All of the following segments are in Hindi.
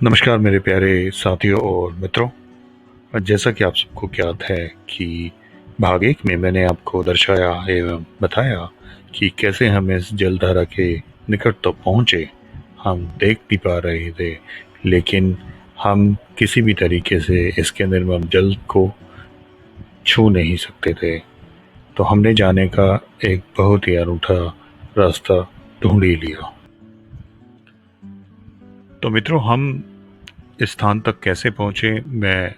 नमस्कार मेरे प्यारे साथियों और मित्रों। जैसा कि आप सबको ज्ञात है कि भाग एक में मैंने आपको दर्शाया एवं बताया कि कैसे हम इस जलधारा के निकट तो पहुँचे, हम देख भी पा रहे थे, लेकिन हम किसी भी तरीके से इसके निर्मम जल को छू नहीं सकते थे। तो हमने जाने का एक बहुत ही अनूठा रास्ता ढूंढ ही लिया। तो मित्रों, हम इस स्थान तक कैसे पहुँचे, मैं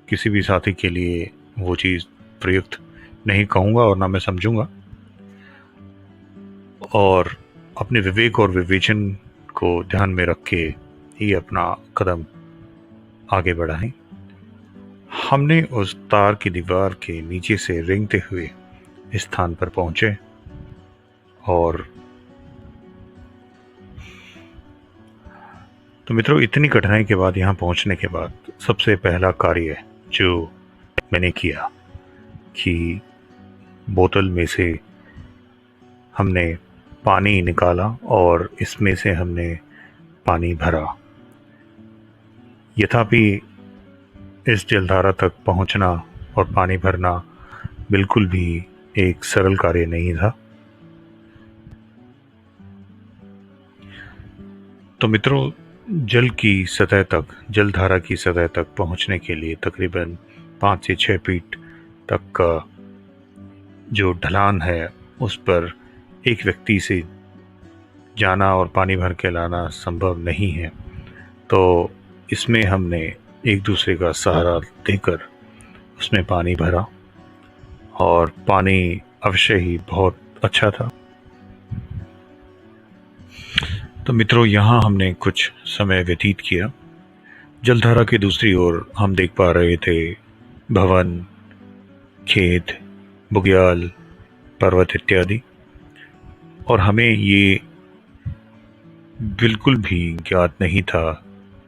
किसी भी साथी के लिए वो चीज़ प्रयुक्त नहीं कहूँगा और ना मैं समझूंगा, और अपने विवेक और विवेचन को ध्यान में रख के ही अपना कदम आगे बढ़ाएं। हमने उस तार की दीवार के नीचे से रेंगते हुए इस स्थान पर पहुंचे और तो मित्रों, इतनी कठिनाई के बाद यहाँ पहुंचने के बाद सबसे पहला कार्य जो मैंने किया कि बोतल में से हमने पानी निकाला और इसमें से हमने पानी भरा। यथापि इस जलधारा तक पहुंचना और पानी भरना बिल्कुल भी एक सरल कार्य नहीं था। तो मित्रों, जलधारा की सतह तक पहुंचने के लिए तकरीबन 5 से 6 फीट तक का जो ढलान है, उस पर एक व्यक्ति से जाना और पानी भर के लाना संभव नहीं है। तो इसमें हमने एक दूसरे का सहारा देकर उसमें पानी भरा और पानी अवश्य ही बहुत अच्छा था। तो मित्रों, यहाँ हमने कुछ समय व्यतीत किया। जलधारा की दूसरी ओर हम देख पा रहे थे भवन, खेत, बुग्याल, पर्वत इत्यादि, और हमें ये बिल्कुल भी ज्ञात नहीं था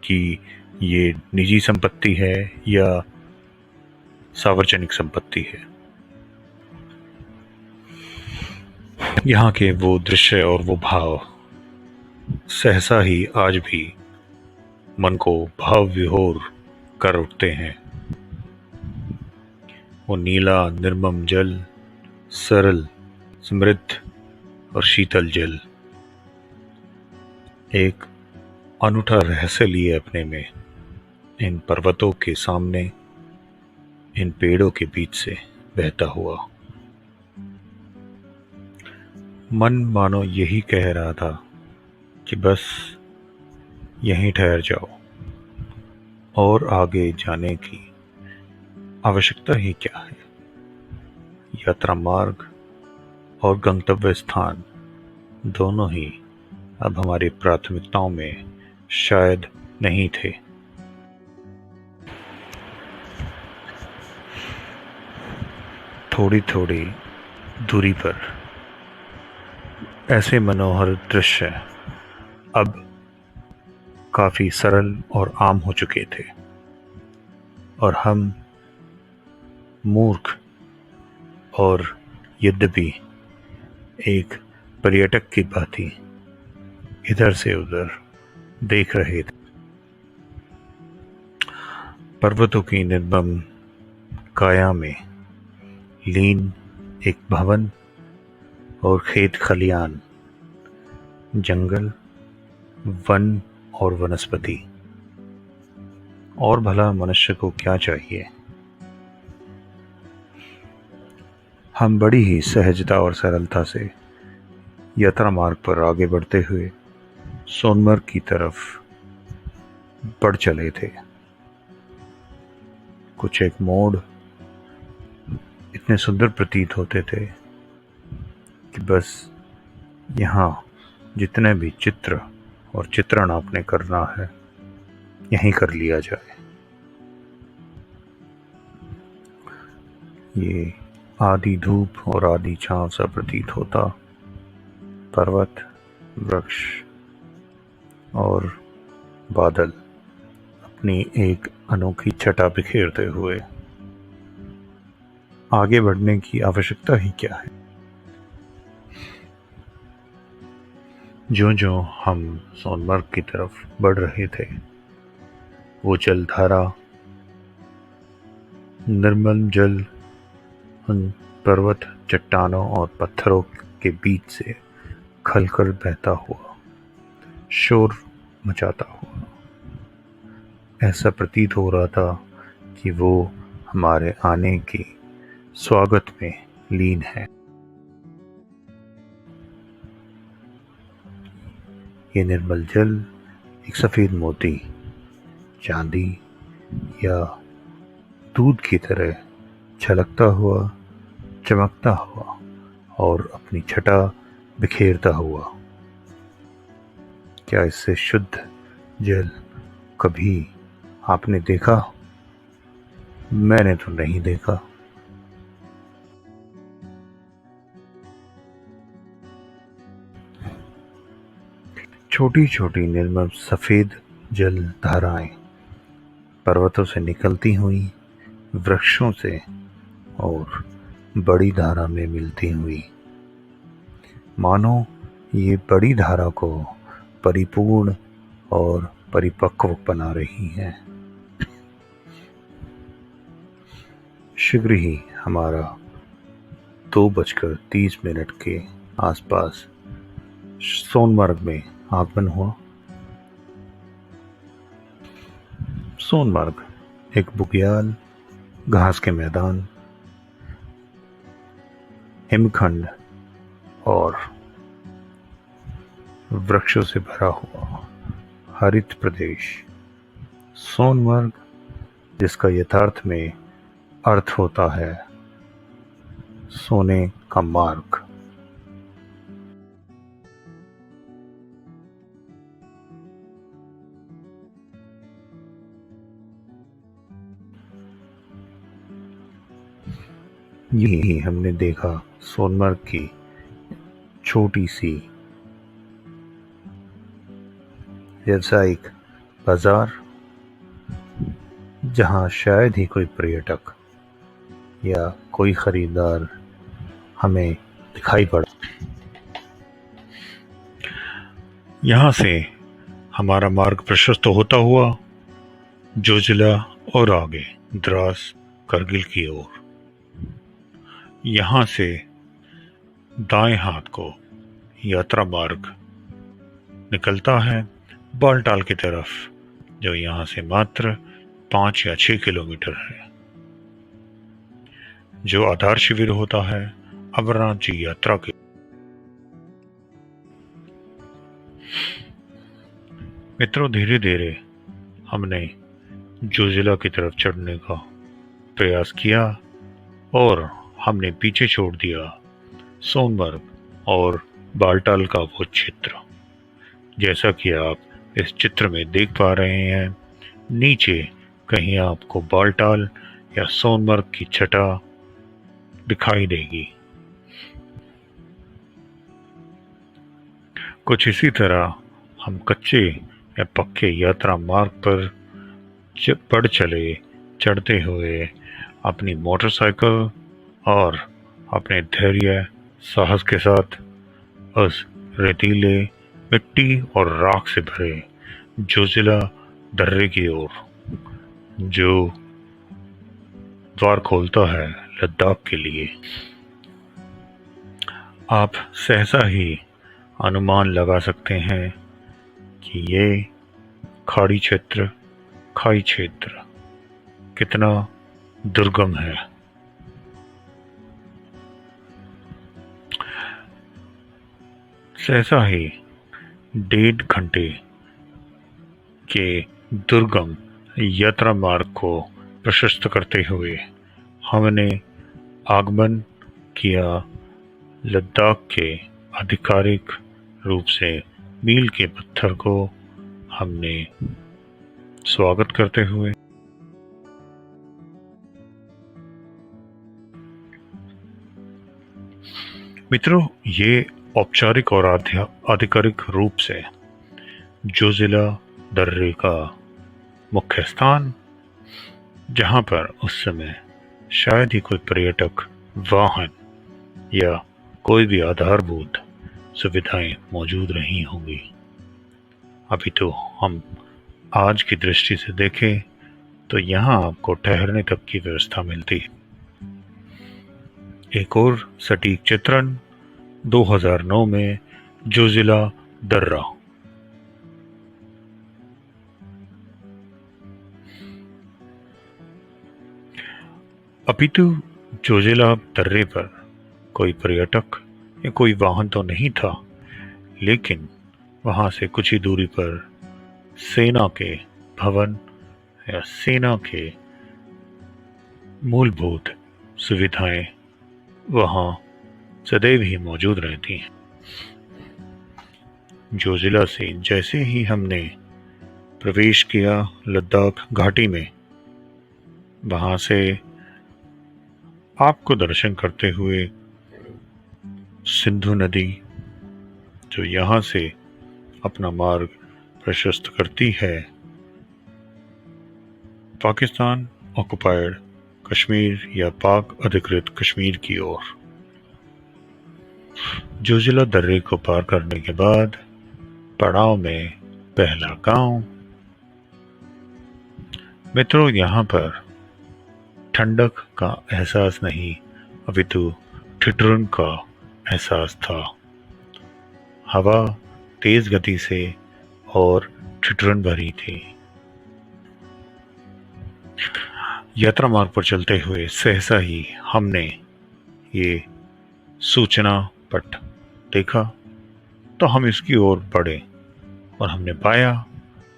कि ये निजी संपत्ति है या सार्वजनिक संपत्ति है। यहाँ के वो दृश्य और वो भाव सहसा ही आज भी मन को भाव विभोर कर उठते हैं। वो नीला निर्मम जल, सरल, समृद्ध और शीतल जल एक अनूठा रहस्य लिए अपने में, इन पर्वतों के सामने, इन पेड़ों के बीच से बहता हुआ। मन मानो यही कह रहा था कि बस यहीं ठहर जाओ, और आगे जाने की आवश्यकता ही क्या है। यात्रा मार्ग और गंतव्य स्थान दोनों ही अब हमारी प्राथमिकताओं में शायद नहीं थे। थोड़ी थोड़ी दूरी पर ऐसे मनोहर दृश्य अब काफी सरल और आम हो चुके थे, और हम मूर्ख और यद्यपि एक पर्यटक की भांति इधर से उधर देख रहे थे। पर्वतों की निर्मम काया में लीन एक भवन और खेत खलियान, जंगल, वन और वनस्पति, और भला मनुष्य को क्या चाहिए। हम बड़ी ही सहजता और सरलता से यात्रा मार्ग पर आगे बढ़ते हुए सोनमर्ग की तरफ बढ़ चले थे। कुछ एक मोड़ इतने सुंदर प्रतीत होते थे कि बस यहाँ जितने भी चित्र और चित्रण आपने करना है, यहीं कर लिया जाए। ये आधी धूप और आधी छांव सा प्रतीत होता। पर्वत, वृक्ष और बादल अपनी एक अनोखी छटा बिखेरते हुए। आगे बढ़ने की आवश्यकता ही क्या है। ज्यों ज्यों हम सोनमर्ग की तरफ बढ़ रहे थे, वो जलधारा, निर्मल जल उन पर्वत, चट्टानों और पत्थरों के बीच से खलकर बहता हुआ, शोर मचाता हुआ, ऐसा प्रतीत हो रहा था कि वो हमारे आने के स्वागत में लीन है। ये निर्मल जल एक सफेद मोती, चांदी या दूध की तरह छलकता हुआ, चमकता हुआ और अपनी छटा बिखेरता हुआ। क्या इससे शुद्ध जल कभी आपने देखा? मैंने तो नहीं देखा। छोटी छोटी निर्मल सफेद जल धाराएं पर्वतों से निकलती हुई, वृक्षों से और बड़ी धारा में मिलती हुई, मानो ये बड़ी धारा को परिपूर्ण और परिपक्व बना रही हैं। शीघ्र ही हमारा 2:30 के आसपास सोनमर्ग में आगमन हुआ। सोनमर्ग एक बुग्याल, घास के मैदान, हिमखंड और वृक्षों से भरा हुआ हरित प्रदेश। सोनमर्ग, जिसका यथार्थ में अर्थ होता है सोने का मार्ग। यही हमने देखा सोनमर्ग की छोटी सी व्यावसायिक बाजार, जहां शायद ही कोई पर्यटक या कोई खरीदार हमें दिखाई पड़ा। यहाँ से हमारा मार्ग प्रशस्त होता हुआ जोजिला और आगे द्रास, करगिल की ओर। यहाँ से दाएं हाथ को यात्रा मार्ग निकलता है बालटाल की तरफ, जो यहाँ से मात्र 5 या 6 किलोमीटर है, जो आधार शिविर होता है अमरनाथ जी यात्रा के। मित्रों, धीरे धीरे हमने जोजिला की तरफ चढ़ने का प्रयास किया और हमने पीछे छोड़ दिया सोनमर्ग और बालटाल का वो क्षेत्र। जैसा कि आप इस चित्र में देख पा रहे हैं, नीचे कहीं आपको बालटाल या सोनमर्ग की छटा दिखाई देगी। कुछ इसी तरह हम कच्चे या पक्के यात्रा मार्ग पर बढ़ चले, चढ़ते हुए अपनी मोटरसाइकिल और अपने धैर्य साहस के साथ उस रेतीले, मिट्टी और राख से भरे जोजिला दर्रे की ओर, जो द्वार खोलता है लद्दाख के लिए। आप सहसा ही अनुमान लगा सकते हैं कि ये खाई क्षेत्र कितना दुर्गम है। सहसा ही 1.5 घंटे के दुर्गम यात्रा मार्ग को प्रशस्त करते हुए हमने आगमन किया लद्दाख के आधिकारिक रूप से मील के पत्थर को हमने स्वागत करते हुए। मित्रों, ये औपचारिक और आधिकारिक रूप से जोजिला दर्रे का मुख्य स्थान, जहां पर उस समय शायद ही कोई पर्यटक वाहन या कोई भी आधारभूत सुविधाएं मौजूद नहीं होंगी। अभी तो हम आज की दृष्टि से देखें तो यहाँ आपको ठहरने तक की व्यवस्था मिलती है। एक और सटीक चित्रण 2009 में जोजिला दर्रा। अपितु जोजिला दर्रे पर कोई पर्यटक या कोई वाहन तो नहीं था, लेकिन वहां से कुछ ही दूरी पर सेना के भवन या सेना के मूलभूत सुविधाएं वहां सदैव ही मौजूद रहती हैं। जोजिला से जैसे ही हमने प्रवेश किया लद्दाख घाटी में, वहां से आपको दर्शन करते हुए सिंधु नदी, जो यहाँ से अपना मार्ग प्रशस्त करती है पाकिस्तान ऑक्युपाइड कश्मीर या पाक अधिकृत कश्मीर की ओर। जोजिला दर्रे को पार करने के बाद पड़ाव में पहला गांव। मित्रों, यहाँ पर ठंडक का एहसास नहीं अपितु ठिठुरन का एहसास था। हवा तेज गति से और ठिठुरन भरी थी। यात्रा मार्ग पर चलते हुए सहसा ही हमने ये सूचना पट देखा, तो हम इसकी ओर बढ़े और हमने पाया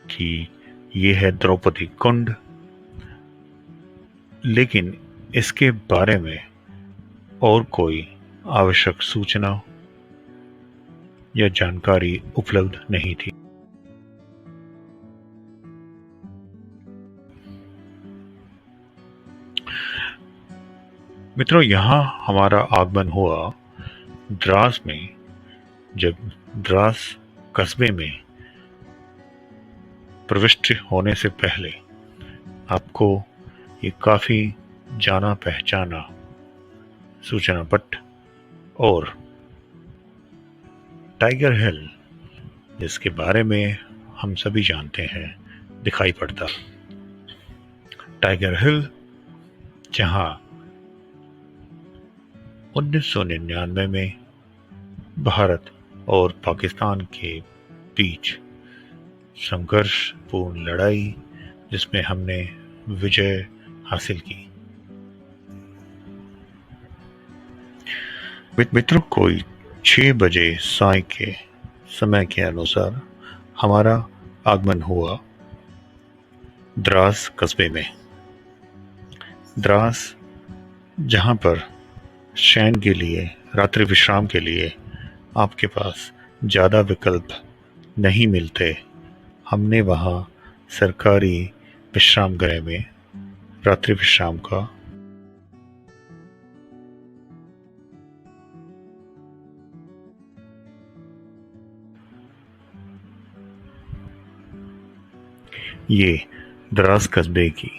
कि ये है द्रौपदी कुंड। लेकिन इसके बारे में और कोई आवश्यक सूचना या जानकारी उपलब्ध नहीं थी। मित्रों, यहाँ हमारा आगमन हुआ द्रास में। जब द्रास कस्बे में प्रविष्ट होने से पहले आपको ये काफी जाना पहचाना सूचना पट और टाइगर हिल, जिसके बारे में हम सभी जानते हैं, दिखाई पड़ता। टाइगर हिल, जहां 1999 में भारत और पाकिस्तान के बीच संघर्षपूर्ण लड़ाई, जिसमें हमने विजय हासिल की। मित्रों, कोई 6 बजे साय के समय के अनुसार हमारा आगमन हुआ द्रास कस्बे में। द्रास, जहां पर शयन के लिए, रात्रि विश्राम के लिए आपके पास ज़्यादा विकल्प नहीं मिलते, हमने वहाँ सरकारी विश्राम गृह में रात्रि विश्राम का ये द्रास कस्बे की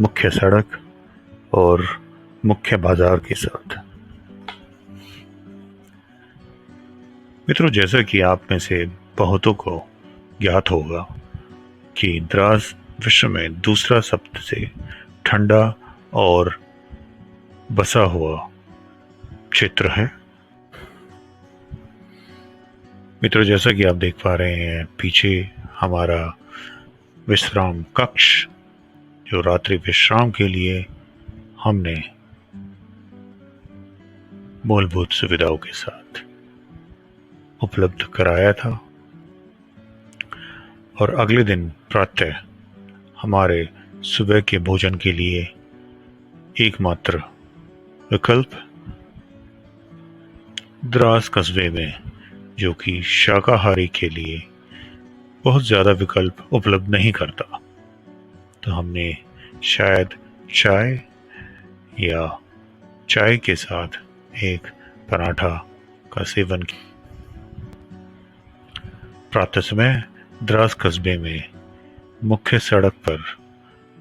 मुख्य सड़क और मुख्य बाजार के साथ। मित्रों, जैसा कि आप में से बहुतों को ज्ञात होगा कि द्रास विश्व में दूसरा सबसे ठंडा और बसा हुआ क्षेत्र है। मित्रों, जैसा कि आप देख पा रहे हैं, पीछे हमारा विश्राम कक्ष, जो रात्रि विश्राम के लिए हमने मूलभूत सुविधाओं के साथ उपलब्ध कराया था। और अगले दिन प्रातः हमारे सुबह के भोजन के लिए एकमात्र विकल्प द्रास कस्बे में, जो कि शाकाहारी के लिए बहुत ज़्यादा विकल्प उपलब्ध नहीं करता, तो हमने शायद चाय या चाय के साथ एक पराठा का सेवन किया। प्रातः समय द्रास कस्बे में मुख्य सड़क पर,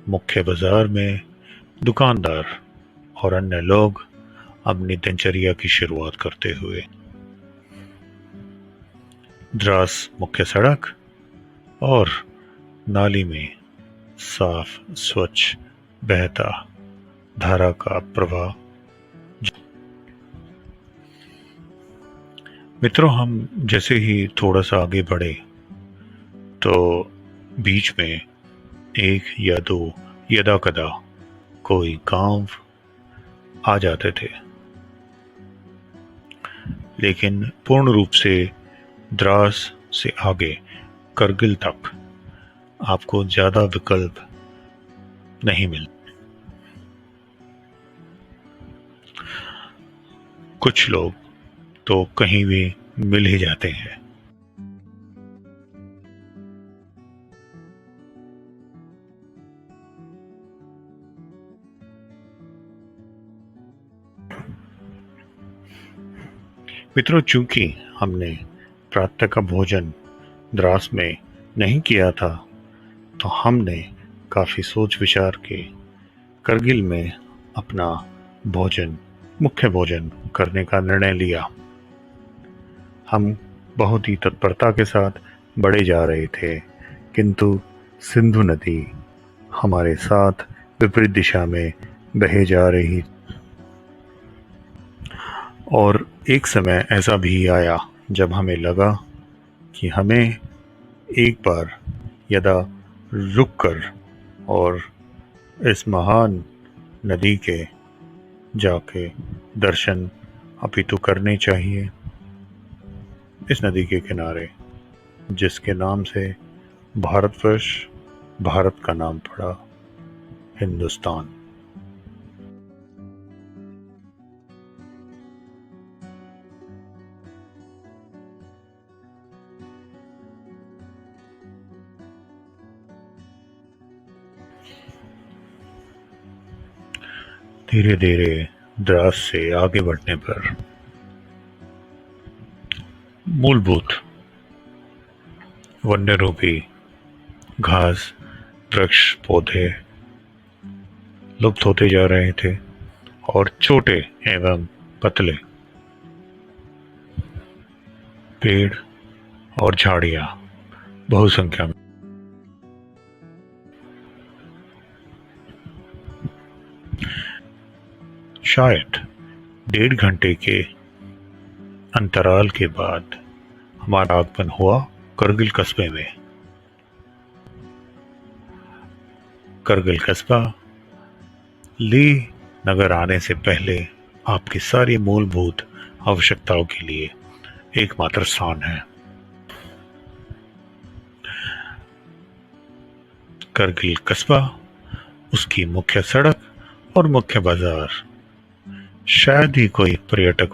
मुख्य बाजार में दुकानदार और अन्य लोग अपनी दिनचर्या की शुरुआत करते हुए द्रास मुख्य सड़क और नाली में साफ स्वच्छ बहता धारा का प्रवाह। मित्रों, हम जैसे ही थोड़ा सा आगे बढ़े तो बीच में एक या दो यदा कदा कोई गांव आ जाते थे, लेकिन पूर्ण रूप से द्रास से आगे करगिल तक आपको ज्यादा विकल्प नहीं मिलते। कुछ लोग तो कहीं भी मिल ही जाते हैं। मित्रों, चूंकि हमने प्रातः का भोजन द्रास में नहीं किया था, तो हमने काफी सोच विचार के करगिल में अपना मुख्य भोजन करने का निर्णय लिया। हम बहुत ही तत्परता के साथ बढ़े जा रहे थे, किंतु सिंधु नदी हमारे साथ विपरीत दिशा में बहे जा रही। और एक समय ऐसा भी आया जब हमें लगा कि हमें एक बार यदा रुककर और इस महान नदी के जाके दर्शन अपितु करने चाहिए। इस नदी के किनारे, जिसके नाम से भारतवर्ष, भारत का नाम पड़ा हिंदुस्तान। धीरे धीरे द्रास से आगे बढ़ने पर मूलभूत वन्य रूपी घास, वृक्ष, पौधे लुप्त होते जा रहे थे और छोटे एवं पतले पेड़ और झाड़ियां बहुसंख्या में। शायद 1.5 घंटे के अंतराल के बाद हमारा आगमन हुआ करगिल कस्बे में। करगिल कस्बा लेह नगर आने से पहले आपकी सारी मूलभूत आवश्यकताओं के लिए एकमात्र स्थान है। करगिल कस्बा, उसकी मुख्य सड़क और मुख्य बाजार शायद ही कोई पर्यटक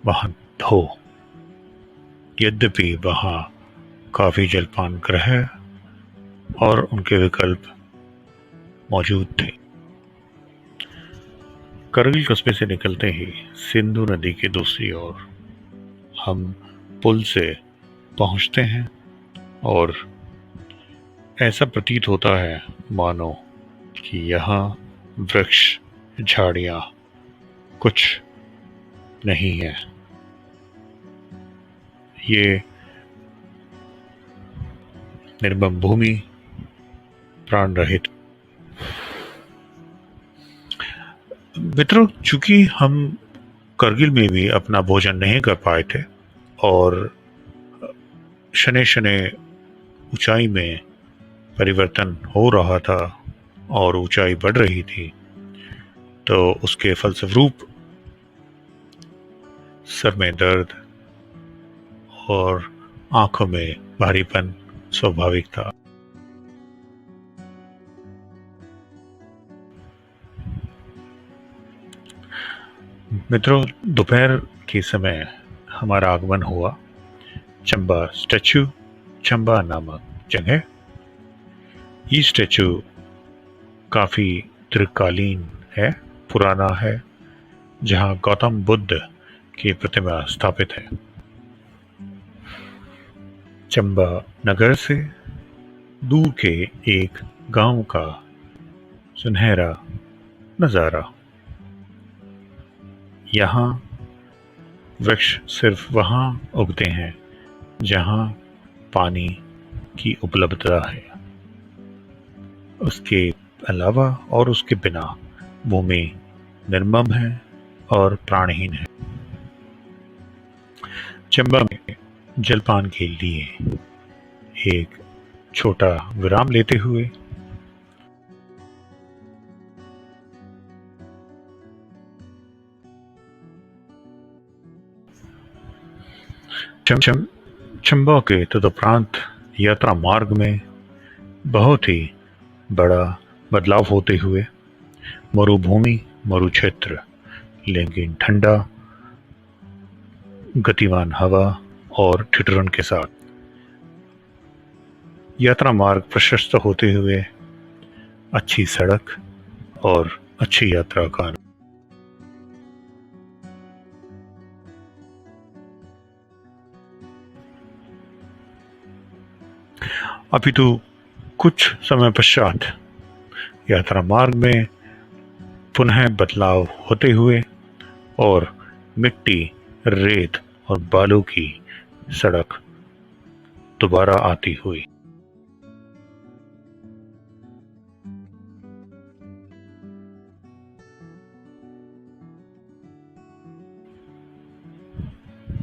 वाहन हो। यद्यपि वहां काफी जलपान गृह और उनके विकल्प मौजूद थे। करगिल कस्बे से निकलते ही सिंधु नदी की दूसरी ओर हम पुल से पहुंचते हैं और ऐसा प्रतीत होता है मानो कि यहाँ वृक्ष, झाड़ियां कुछ नहीं है। ये निर्मम भूमि, प्राण रहित। मित्रों, चूंकि हम करगिल में भी अपना भोजन नहीं कर पाए थे और शनै शनै ऊंचाई में परिवर्तन हो रहा था और ऊंचाई बढ़ रही थी, तो उसके फलस्वरूप सर में दर्द और आंखों में भारीपन स्वाभाविक था। मित्रों, दोपहर के समय हमारा आगमन हुआ चंबा स्टैचू, चंबा नामक जगह। ये स्टैचू काफी दीर्घकालीन है, पुराना है, जहां गौतम बुद्ध की प्रतिमा स्थापित है। चंबा नगर से दूर के एक गांव का सुनहरा नजारा। यहाँ वृक्ष सिर्फ वहां उगते हैं जहां पानी की उपलब्धता है। उसके अलावा और उसके बिना भूमि निर्मम है और प्राणहीन है। चंबा में जलपान के लिए एक छोटा विराम लेते हुए चंबा के तदुपरांत यात्रा मार्ग में बहुत ही बड़ा बदलाव होते हुए मरुभूमि, मरुक्षेत्र, लेकिन ठंडा गतिवान हवा और ठिठुरन के साथ यात्रा मार्ग प्रशस्त होते हुए अच्छी सड़क और अच्छी यात्रा का अभी तो कुछ समय पश्चात यात्रा मार्ग में पुनः बदलाव होते हुए और मिट्टी, रेत और बालू की सड़क दोबारा आती हुई।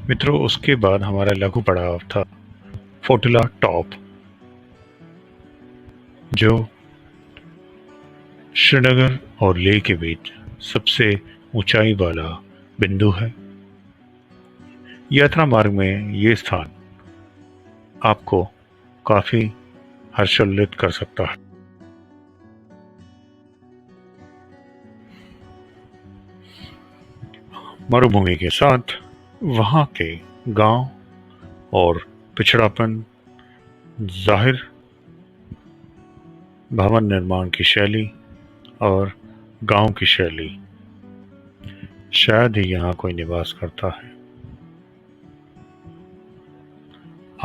मित्रों, उसके बाद हमारा लघु पड़ाव था फोटुला टॉप, जो श्रीनगर और लेह के बीच सबसे ऊंचाई वाला बिंदु है। यात्रा मार्ग में ये स्थान आपको काफी हर्षोल्लित कर सकता है। मरुभूमि के साथ वहां के गांव और पिछड़ापन, जाहिर भवन निर्माण की शैली और गांव की शैली, शायद ही यहाँ कोई निवास करता है।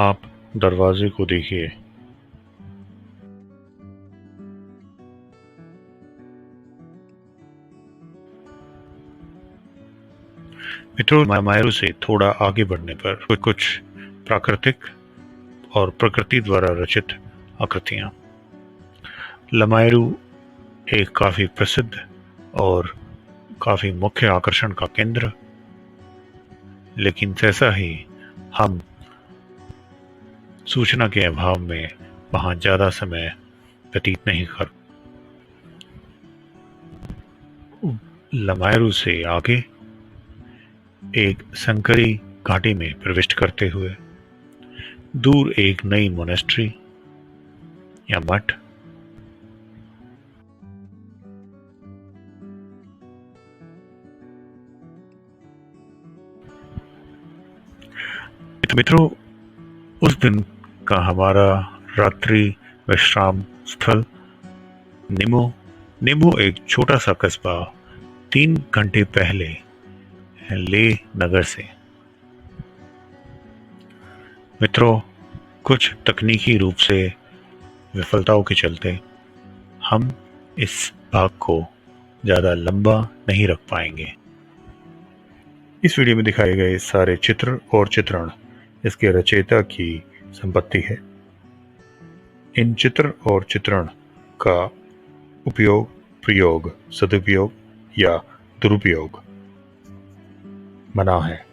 आप दरवाजे को देखिए। मित्रों, लमायरू से थोड़ा आगे बढ़ने पर कुछ प्राकृतिक और प्रकृति द्वारा रचित आकृतियां। लमायरू एक काफी प्रसिद्ध और काफी मुख्य आकर्षण का केंद्र, लेकिन जैसा ही हम सूचना के अभाव में वहां ज्यादा समय व्यतीत नहीं कर, लमायरू से आगे एक संकरी घाटी में प्रविष्ट करते हुए दूर एक नई मोनेस्ट्री या मठ, मित्रों, उस दिन का हमारा रात्रि विश्राम स्थल निमो एक छोटा सा कस्बा 3 घंटे पहले लेह नगर से। मित्रों, कुछ तकनीकी रूप से विफलताओं के चलते हम इस भाग को ज़्यादा लंबा नहीं रख पाएंगे। इस वीडियो में दिखाए गए सारे चित्र और चित्रण इसके रचयिता की संपत्ति है। इन चित्र और चित्रण का उपयोग, प्रयोग, सदुपयोग या दुरुपयोग मना है।